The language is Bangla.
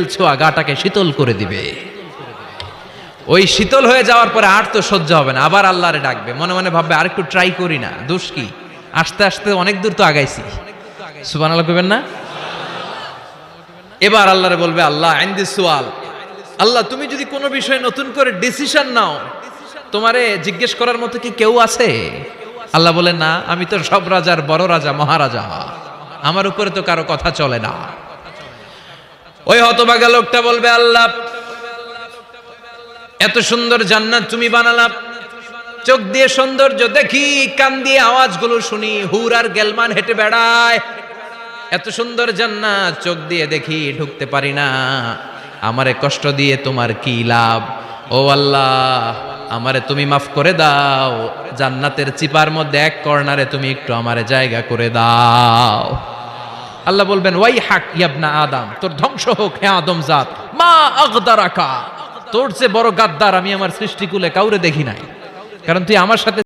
ছোঁয়া গাটাকে শীতল করে দিবে। ওই শীতল হয়ে যাওয়ার পরে আর তো সহ্য হবে না, আবার আল্লাহরে ডাকবে, মনে মনে ভাববে আর একটু ট্রাই করি না, দোষ কি, আস্তে আস্তে অনেক দূর তো আগাইছি। সুবহানাল্লাহ কইবেন না? এবার আল্লাহরে বলবে, আল্লাহ ইনদি সুয়াল, আল্লাহ তুমি যদি কোনো বিষয়ে নতুন করে ডিসিশন নাও, তোমারে জিজ্ঞেস করার মতো কি কেউ আছে? আল্লাহ বলে, না, আমি তো সব রাজার বড় রাজা, মহারাজা, আমার উপরে তো কারো কথা চলে না। ওই হতভাগা লোকটা বলবে, আল্লাহ এত সুন্দর জান্নাত তুমি বানালা, চোখ দিয়ে সৌন্দর্য দেখি, কান দিয়ে আওয়াজগুলো শুনি, হুর আর গেলমান হেঁটে বেড়ায়, এত সুন্দর জান্নাত চোখ দিয়ে দেখি, ঢুকতে পারি না, আমারে কষ্ট দিয়ে তোমার কি লাভ? ও আল্লাহ, আমারে তুমি মাফ করে দাও, জান্নাতের চিপার মধ্যে এক কর্নারে তুমি একটু আমারে জায়গা করে দাও। আল্লাহ বলবেন, ওয়াই হাক ইয়াবনা আদম, তোর ধ্বংস হোক হে আদম জাত, মা আগদারাকা, তোর চেয়ে বড় গাদ্দার আমি আমার সৃষ্টিকুলে কাউরে দেখি নাই, কারণ তুই আমার সাথে